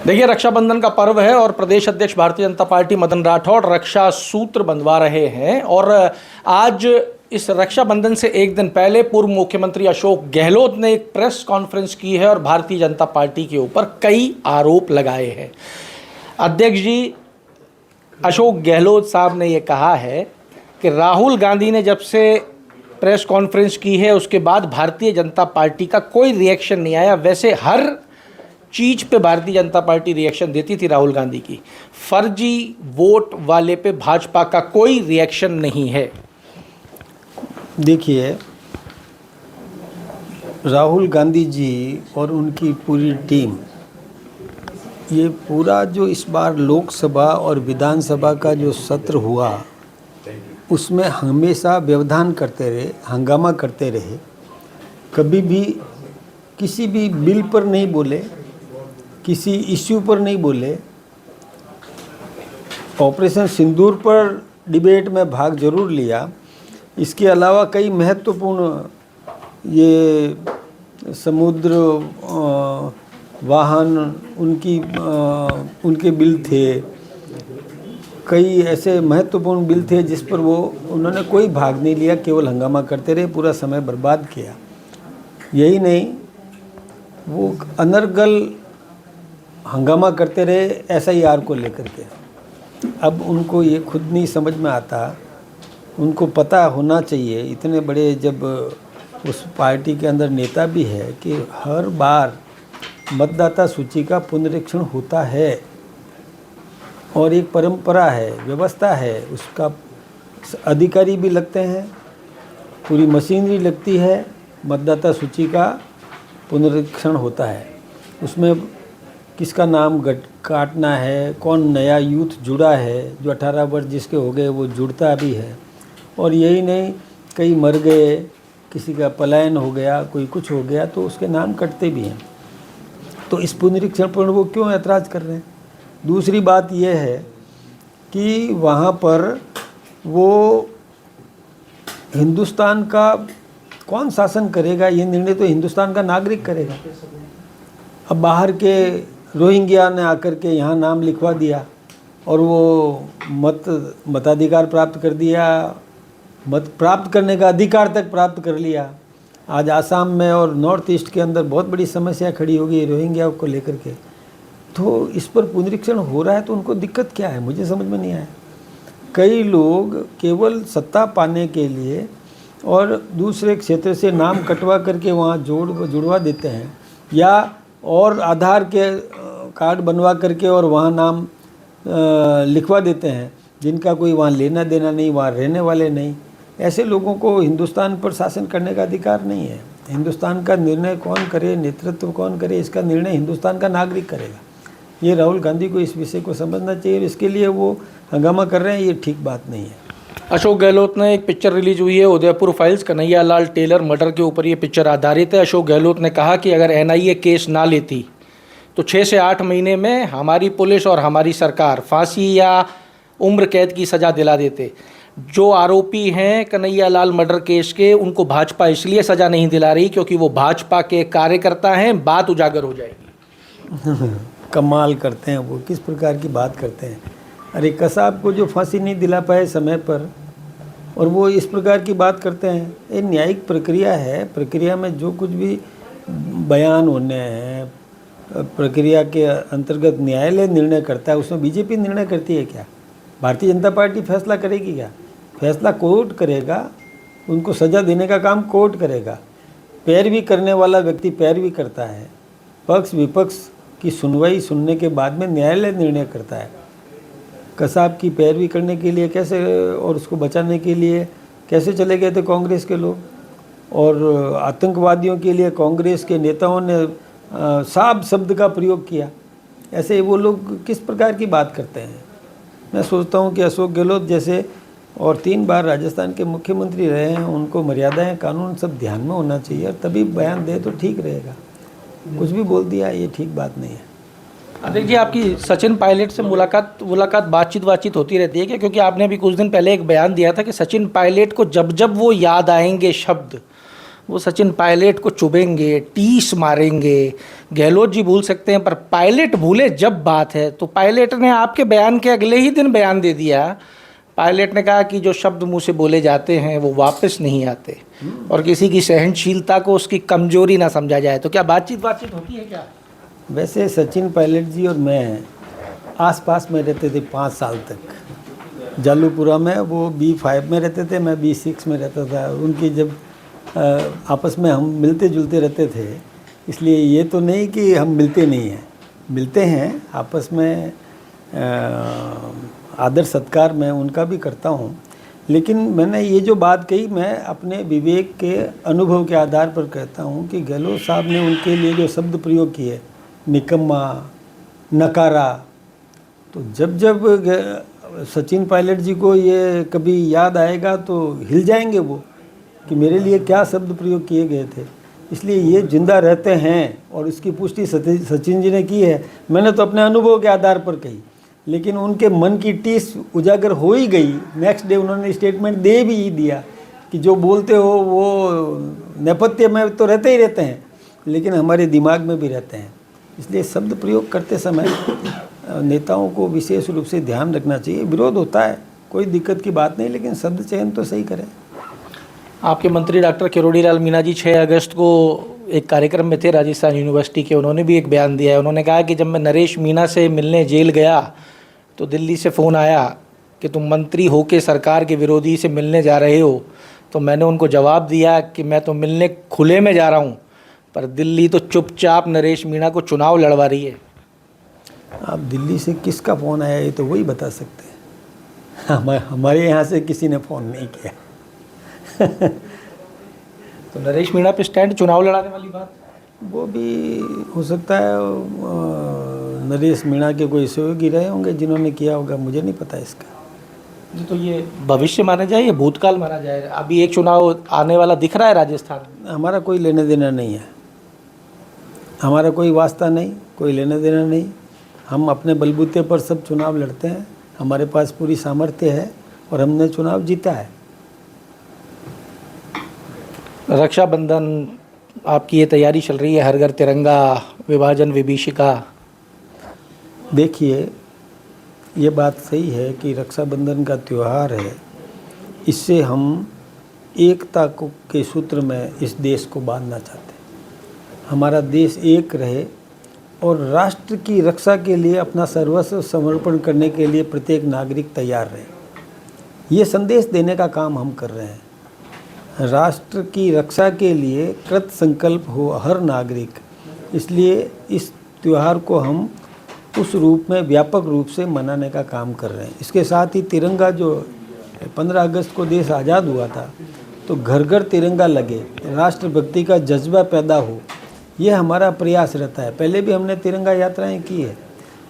देखिए, रक्षाबंधन का पर्व है और प्रदेश अध्यक्ष भारतीय जनता पार्टी मदन राठौड़ रक्षा सूत्र बंधवा रहे हैं। और आज इस रक्षाबंधन से एक दिन पहले पूर्व मुख्यमंत्री अशोक गहलोत ने एक प्रेस कॉन्फ्रेंस की है और भारतीय जनता पार्टी के ऊपर कई आरोप लगाए हैं। अध्यक्ष जी अशोक गहलोत साहब ने ये कहा है कि राहुल गांधी ने जब से प्रेस कॉन्फ्रेंस की है उसके बाद भारतीय जनता पार्टी का कोई रिएक्शन नहीं आया। वैसे हर चीज़ पे भारतीय जनता पार्टी रिएक्शन देती थी राहुल गांधी की, फर्जी वोट वाले पे भाजपा का कोई रिएक्शन नहीं है। देखिए, राहुल गांधी जी और उनकी पूरी टीम, ये पूरा जो इस बार लोकसभा और विधानसभा का जो सत्र हुआ उसमें हमेशा व्यवधान करते रहे, हंगामा करते रहे। कभी भी किसी भी बिल पर नहीं बोले, किसी इश्यू पर नहीं बोले। ऑपरेशन सिंदूर पर डिबेट में भाग जरूर लिया। इसके अलावा कई महत्वपूर्ण ये समुद्र वाहन उनके बिल थे, कई ऐसे महत्वपूर्ण बिल थे जिस पर उन्होंने कोई भाग नहीं लिया, केवल हंगामा करते रहे, पूरा समय बर्बाद किया। यही नहीं, वो अनर्गल हंगामा करते रहे SIR को लेकर के। अब उनको ये खुद नहीं समझ में आता, उनको पता होना चाहिए, इतने बड़े जब उस पार्टी के अंदर नेता भी है, कि हर बार मतदाता सूची का पुनरीक्षण होता है और एक परंपरा है, व्यवस्था है, उसका अधिकारी भी लगते हैं, पूरी मशीनरी लगती है, मतदाता सूची का पुनरीक्षण होता है। उसमें किसका नाम काटना है, कौन नया यूथ जुड़ा है, जो 18 वर्ष जिसके हो गए वो जुड़ता भी है। और यही नहीं, कई मर गए, किसी का पलायन हो गया, कोई कुछ हो गया तो उसके नाम कटते भी हैं। तो इस पुनरीक्षण पर वो क्यों ऐतराज़ कर रहे हैं? दूसरी बात यह है कि वहाँ पर वो हिंदुस्तान का कौन शासन करेगा, ये निर्णय तो हिंदुस्तान का नागरिक करेगा। अब बाहर के रोहिंग्या ने आकर के यहाँ नाम लिखवा दिया और वो मताधिकार प्राप्त कर दिया, मत प्राप्त करने का अधिकार तक प्राप्त कर लिया। आज आसाम में और नॉर्थ ईस्ट के अंदर बहुत बड़ी समस्या खड़ी हो गई रोहिंग्या को लेकर के। तो इस पर पुनरीक्षण हो रहा है तो उनको दिक्कत क्या है, मुझे समझ में नहीं आया। कई लोग केवल सत्ता पाने के लिए और दूसरे क्षेत्र से नाम कटवा करके वहाँ जुड़वा देते हैं, या और आधार के कार्ड बनवा करके और वहाँ नाम लिखवा देते हैं जिनका कोई वहाँ लेना देना नहीं, वहाँ रहने वाले नहीं। ऐसे लोगों को हिंदुस्तान पर शासन करने का अधिकार नहीं है। हिंदुस्तान का निर्णय कौन करे, नेतृत्व कौन करे, इसका निर्णय हिंदुस्तान का नागरिक करेगा। ये राहुल गांधी को इस विषय को समझना चाहिए। इसके लिए वो हंगामा कर रहे हैं, ये ठीक बात नहीं है। अशोक गहलोत ने एक पिक्चर रिलीज हुई है Udaipur files, Kanhaiya Lal Taylor murder के ऊपर ये पिक्चर आधारित है। अशोक गहलोत ने कहा कि अगर NIA केस ना लेती तो 6 से 8 महीने में हमारी पुलिस और हमारी सरकार फांसी या उम्र कैद की सज़ा दिला देते। जो आरोपी हैं कन्हैया लाल मर्डर केस के, उनको भाजपा इसलिए सज़ा नहीं दिला रही क्योंकि वो भाजपा के कार्यकर्ता हैं, बात उजागर हो जाएगी। कमाल करते हैं वो, किस प्रकार की बात करते हैं। अरे कसाब को जो फांसी नहीं दिला पाए समय पर, और वो इस प्रकार की बात करते हैं। ये न्यायिक प्रक्रिया है, प्रक्रिया में जो कुछ भी बयान होने हैं, प्रक्रिया के अंतर्गत न्यायालय निर्णय करता है, उसमें BJP निर्णय करती है क्या? भारतीय जनता पार्टी फैसला करेगी क्या? फैसला कोर्ट करेगा, उनको सज़ा देने का काम कोर्ट करेगा। पैरवी करने वाला व्यक्ति पैरवी करता है, पक्ष विपक्ष की सुनवाई सुनने के बाद में न्यायालय निर्णय करता है। कसाब की पैरवी करने के लिए कैसे, और उसको बचाने के लिए कैसे चले गए थे कांग्रेस के लोग, और आतंकवादियों के लिए कांग्रेस के नेताओं ने साफ शब्द का प्रयोग किया। ऐसे वो लोग किस प्रकार की बात करते हैं? मैं सोचता हूँ कि अशोक गहलोत जैसे और 3 बार राजस्थान के मुख्यमंत्री रहे हैं, उनको मर्यादाएं कानून सब ध्यान में होना चाहिए और तभी बयान दे तो ठीक रहेगा। कुछ भी बोल दिया, ये ठीक बात नहीं है। देखिए, आपकी सचिन पायलट से मुलाकात बातचीत होती रहती है क्या? क्योंकि आपने अभी कुछ दिन पहले एक बयान दिया था कि सचिन पायलट को जब जब वो याद आएंगे शब्द वो सचिन पायलट को चुभेंगे, टीस मारेंगे। गहलोत जी भूल सकते हैं पर पायलट भूले जब बात है। तो पायलट ने आपके बयान के अगले ही दिन बयान दे दिया। पायलट ने कहा कि जो शब्द मुंह से बोले जाते हैं वो वापस नहीं आते और किसी की सहनशीलता को उसकी कमजोरी ना समझा जाए। तो क्या बातचीत होती है क्या? वैसे सचिन पायलट जी और मैं आसपास में रहते थे 5 साल तक। जालूपुरा में वो B5 में रहते थे, मैं B6 में रहता था। उनकी जब आपस में हम मिलते जुलते रहते थे, इसलिए ये तो नहीं कि हम मिलते नहीं हैं, मिलते हैं आपस में। आदर सत्कार मैं उनका भी करता हूँ, लेकिन मैंने ये जो बात कही मैं अपने विवेक के अनुभव के आधार पर कहता हूँ कि गहलोत साहब ने उनके लिए जो शब्द प्रयोग किए, निकम्मा, नकारा, तो जब सचिन पायलट जी को ये कभी याद आएगा तो हिल जाएंगे वो कि मेरे लिए क्या शब्द प्रयोग किए गए थे। इसलिए ये जिंदा रहते हैं और इसकी पुष्टि सचिन जी ने की है। मैंने तो अपने अनुभव के आधार पर कही, लेकिन उनके मन की टीस उजागर हो ही गई। नेक्स्ट डे उन्होंने स्टेटमेंट दे भी दिया कि जो बोलते हो वो नेपथ्य में तो रहते ही रहते हैं, लेकिन हमारे दिमाग में भी रहते हैं। इसलिए शब्द प्रयोग करते समय नेताओं को विशेष रूप से ध्यान रखना चाहिए। विरोध होता है, कोई दिक्कत की बात नहीं, लेकिन शब्द चयन तो सही करें। आपके मंत्री डॉक्टर किरोड़ी लाल मीणा जी 6 अगस्त को एक कार्यक्रम में थे राजस्थान यूनिवर्सिटी के। उन्होंने भी एक बयान दिया है। उन्होंने कहा कि जब मैं नरेश मीणा से मिलने जेल गया तो दिल्ली से फ़ोन आया कि तुम मंत्री होके सरकार के विरोधी से मिलने जा रहे हो। तो मैंने उनको जवाब दिया कि मैं तो मिलने खुले में जा रहा हूँ, पर दिल्ली तो चुपचाप नरेश मीणा को चुनाव लड़वा रही है। आप दिल्ली से किसका फ़ोन आया ये तो वही बता सकते हैं। हमारे यहाँ से किसी ने फ़ोन नहीं किया। तो नरेश मीणा पे स्टैंड चुनाव लड़ाने वाली बात, वो भी हो सकता है नरेश मीणा के कोई सहयोगी रहे होंगे जिन्होंने किया होगा, मुझे नहीं पता इसका। तो ये भविष्य माना जाए या भूतकाल माना जाए? अभी एक चुनाव आने वाला दिख रहा है राजस्थान में। हमारा कोई लेना देना नहीं है, हमारा कोई वास्ता नहीं, कोई लेना देना नहीं। हम अपने बलबूते पर सब चुनाव लड़ते हैं, हमारे पास पूरी सामर्थ्य है और हमने चुनाव जीता है। रक्षाबंधन आपकी ये तैयारी चल रही है, हर घर तिरंगा, विभाजन विभीषिका। देखिए, ये बात सही है कि रक्षाबंधन का त्यौहार है, इससे हम एकता के सूत्र में इस देश को बांधना चाहते हैं। हमारा देश एक रहे और राष्ट्र की रक्षा के लिए अपना सर्वस्व समर्पण करने के लिए प्रत्येक नागरिक तैयार रहे, ये संदेश देने का काम हम कर रहे हैं। राष्ट्र की रक्षा के लिए कृत संकल्प हो हर नागरिक, इसलिए इस त्यौहार को हम उस रूप में व्यापक रूप से मनाने का काम कर रहे हैं। इसके साथ ही तिरंगा, जो 15 अगस्त को देश आज़ाद हुआ था, तो घर घर तिरंगा लगे, राष्ट्रभक्ति का जज्बा पैदा हो, ये हमारा प्रयास रहता है। पहले भी हमने तिरंगा यात्राएं की है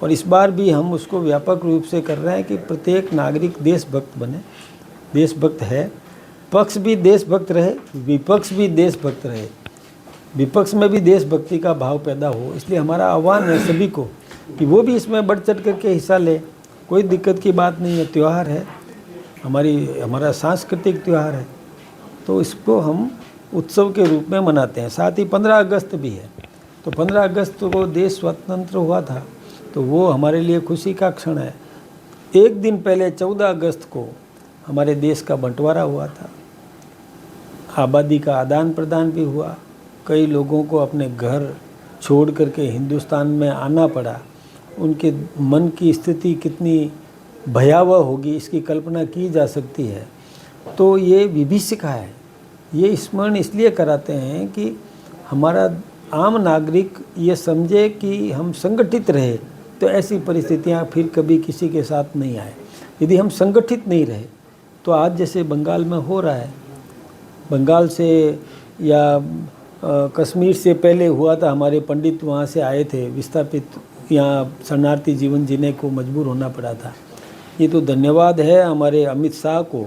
और इस बार भी हम उसको व्यापक रूप से कर रहे हैं कि प्रत्येक नागरिक देशभक्त बने। देशभक्त है, पक्ष भी देशभक्त रहे, विपक्ष भी देशभक्त रहे, विपक्ष में भी देशभक्ति का भाव पैदा हो। इसलिए हमारा आह्वान है सभी को कि वो भी इसमें बढ़ चढ़ करके हिस्सा ले, कोई दिक्कत की बात नहीं है। त्यौहार है, हमारा सांस्कृतिक त्यौहार है, तो इसको हम उत्सव के रूप में मनाते हैं। साथ ही 15 अगस्त भी है, तो 15 अगस्त को देश स्वतंत्र हुआ था, तो वो हमारे लिए खुशी का क्षण है। एक दिन पहले 14 अगस्त को हमारे देश का बंटवारा हुआ था, आबादी का आदान प्रदान भी हुआ, कई लोगों को अपने घर छोड़ करके हिंदुस्तान में आना पड़ा। उनके मन की स्थिति कितनी भयावह होगी इसकी कल्पना की जा सकती है। तो ये विभीषिका है, ये स्मरण इसलिए कराते हैं कि हमारा आम नागरिक ये समझे कि हम संगठित रहे, तो ऐसी परिस्थितियाँ फिर कभी किसी के साथ नहीं आए। यदि हम संगठित नहीं रहे तो आज जैसे बंगाल में हो रहा है, बंगाल से या कश्मीर से पहले हुआ था, हमारे पंडित वहाँ से आए थे, विस्थापित यहाँ शरणार्थी जीवन जीने को मजबूर होना पड़ा था। ये तो धन्यवाद है हमारे अमित शाह को,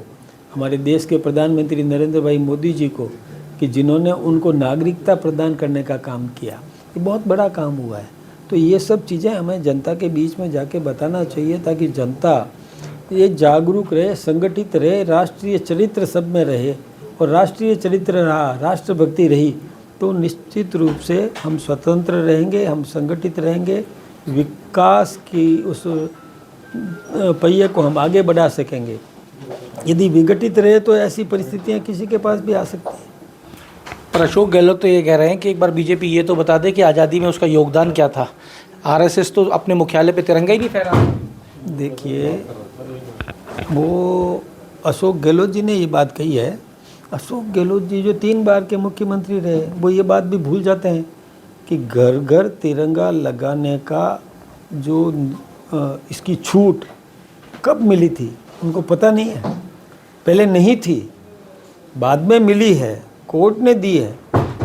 हमारे देश के प्रधानमंत्री नरेंद्र भाई मोदी जी को, कि जिन्होंने उनको नागरिकता प्रदान करने का काम किया। ये बहुत बड़ा काम हुआ है। तो ये सब चीज़ें हमें जनता के बीच में जाके बताना चाहिए, ताकि जनता ये जागरूक रहे, संगठित रहे, राष्ट्रीय चरित्र सब में रहे और राष्ट्रीय चरित्र रहा, राष्ट्रभक्ति रही, तो निश्चित रूप से हम स्वतंत्र रहेंगे, हम संगठित रहेंगे, विकास की उस पहिए को हम आगे बढ़ा सकेंगे। यदि विघटित रहे तो ऐसी परिस्थितियां किसी के पास भी आ सकती हैं। पर अशोक गहलोत तो ये कह रहे हैं कि एक बार बीजेपी ये तो बता दे कि आज़ादी में उसका योगदान क्या था। आरएसएस तो अपने मुख्यालय पे तिरंगा ही नहीं फहरा। देखिए, वो अशोक गहलोत जी ने ये बात कही है। अशोक गहलोत जी जो 3 बार के मुख्यमंत्री रहे, वो ये बात भी भूल जाते हैं कि घर घर तिरंगा लगाने का जो इसकी छूट कब मिली थी उनको पता नहीं है। पहले नहीं थी, बाद में मिली है, कोर्ट ने दी है,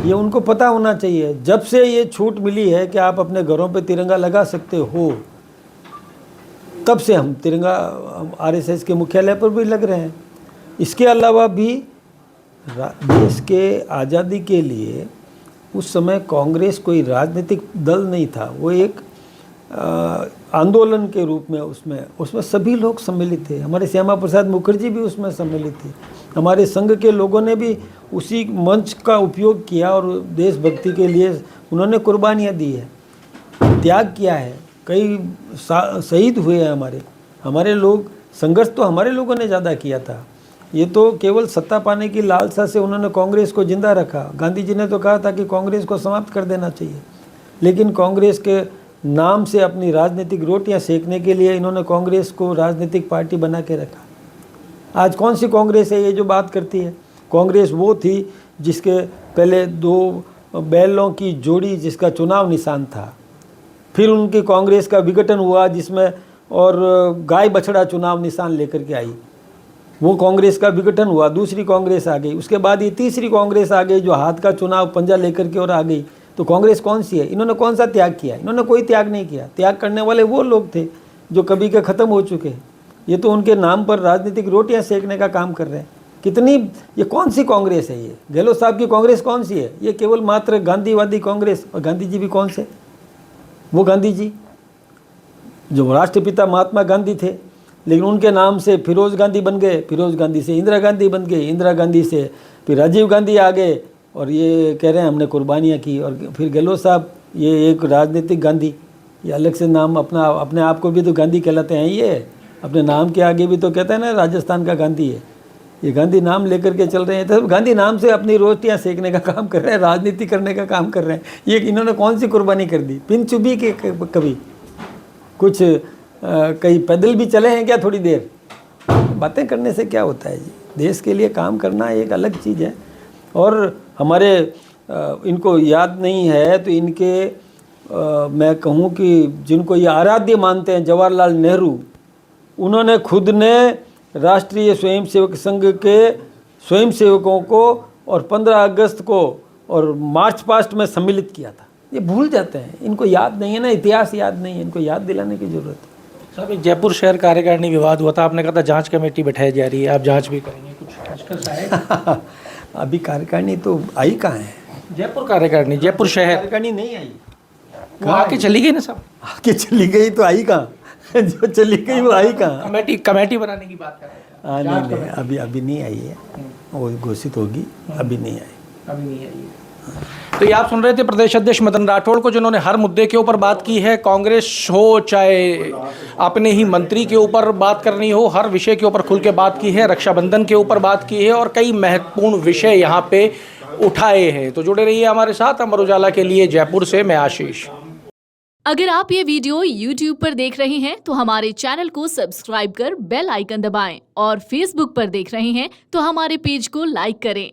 ये उनको पता होना चाहिए। जब से ये छूट मिली है कि आप अपने घरों पे तिरंगा लगा सकते हो, तब से हम तिरंगा आरएसएस के मुख्यालय पर भी लग रहे हैं। इसके अलावा भी देश के आज़ादी के लिए उस समय कांग्रेस कोई राजनीतिक दल नहीं था, वो एक आंदोलन के रूप में उसमें सभी लोग सम्मिलित थे। हमारे श्यामा प्रसाद मुखर्जी भी उसमें सम्मिलित थे। हमारे संघ के लोगों ने भी उसी मंच का उपयोग किया और देशभक्ति के लिए उन्होंने कुर्बानियाँ दी है, त्याग किया है, कई शहीद हुए हैं हमारे लोग। संघर्ष तो हमारे लोगों ने ज़्यादा किया था। ये तो केवल सत्ता पाने की लालसा से उन्होंने कांग्रेस को जिंदा रखा। गांधी जी ने तो कहा था कि कांग्रेस को समाप्त कर देना चाहिए, लेकिन कांग्रेस के नाम से अपनी राजनीतिक रोटियां सेकने के लिए इन्होंने कांग्रेस को राजनीतिक पार्टी बना के रखा। आज कौन सी कांग्रेस है ये जो बात करती है? कांग्रेस वो थी जिसके पहले 2 बैलों की जोड़ी जिसका चुनाव निशान था, फिर उनकी कांग्रेस का विघटन हुआ जिसमें और गाय बछड़ा चुनाव निशान लेकर के आई, वो कांग्रेस का विघटन हुआ, दूसरी कांग्रेस आ गई। उसके बाद ये तीसरी कांग्रेस आ गई जो हाथ का चुनाव पंजा लेकर के और आ गई। तो कांग्रेस कौन सी है? इन्होंने कौन सा त्याग किया? इन्होंने कोई त्याग नहीं किया। त्याग करने वाले वो लोग थे जो कभी के ख़त्म हो चुके हैं। ये तो उनके नाम पर राजनीतिक रोटियां सेकने का काम कर रहे हैं। ये कौन सी कांग्रेस है? ये गहलोत साहब की कांग्रेस कौन सी है? ये केवल मात्र गांधीवादी कांग्रेस। और गांधी जी भी कौन से? वो गांधी जी जो राष्ट्रपिता महात्मा गांधी थे, लेकिन उनके नाम से फिरोज गांधी बन गए, फिरोज गांधी से इंदिरा गांधी बन गई, इंदिरा गांधी से फिर राजीव गांधी आ गए और ये कह रहे हैं हमने कुर्बानियाँ की। और फिर गहलोत साहब ये एक राजनीतिक गांधी, ये अलग से नाम अपने आप को भी तो गांधी कहलाते हैं। ये अपने नाम के आगे भी तो कहते हैं ना राजस्थान का गांधी है। ये गांधी नाम लेकर के चल रहे हैं, तो गांधी नाम से अपनी रोटियां सेकने का काम कर रहे हैं, राजनीति करने का काम कर रहे हैं। ये इन्होंने कौन सी कुर्बानी कर दी? पिन चुभी के कभी कुछ कहीं पैदल भी चले हैं क्या? थोड़ी देर बातें करने से क्या होता है जी? देश के लिए काम करना एक अलग चीज़ है। और हमारे इनको याद नहीं है तो मैं कहूँ कि जिनको ये आराध्य मानते हैं, जवाहरलाल नेहरू, उन्होंने खुद ने राष्ट्रीय स्वयंसेवक संघ के स्वयंसेवकों को और 15 अगस्त को और मार्च पास्ट में सम्मिलित किया था। ये भूल जाते हैं, इनको याद नहीं है ना, इतिहास याद नहीं है, इनको याद दिलाने की ज़रूरत है। साहब, एक जयपुर शहर कार्यकारिणी विवाद हुआ था, आपने कहा था जांच कमेटी बैठाई जा रही है, आप जांच भी करेंगे, कुछ निष्कर्ष आएगा? अभी कार्यकारिणी तो आई कहाँ है? जयपुर कार्यकारिणी, जयपुर शहर कार्यकारिणी नहीं आई। वो आके चली गई ना साहब? आके चली गई तो आई कहाँ? जो चली गई वो आई कहाँ? कमेटी बनाने की बात कर रहे हैं। नहीं, अभी नहीं आई है, वो घोषित होगी, अभी नहीं आई। अभी नहीं आई है। तो ये आप सुन रहे थे प्रदेश अध्यक्ष मदन राठौड़ को, जिन्होंने हर मुद्दे के ऊपर बात की है। कांग्रेस हो चाहे अपने ही मंत्री के ऊपर बात करनी हो, हर विषय के ऊपर खुल के बात की है। रक्षाबंधन के ऊपर बात की है और कई महत्वपूर्ण विषय यहाँ पे उठाए हैं। तो जुड़े रहिए हमारे साथ। अमर उजाला के लिए जयपुर से मैं आशीष। अगर आप ये वीडियो YouTube पर देख रहे हैं तो हमारे चैनल को सब्सक्राइब कर बेल आइकन दबाएं और Facebook पर देख रहे हैं तो हमारे पेज को लाइक करें।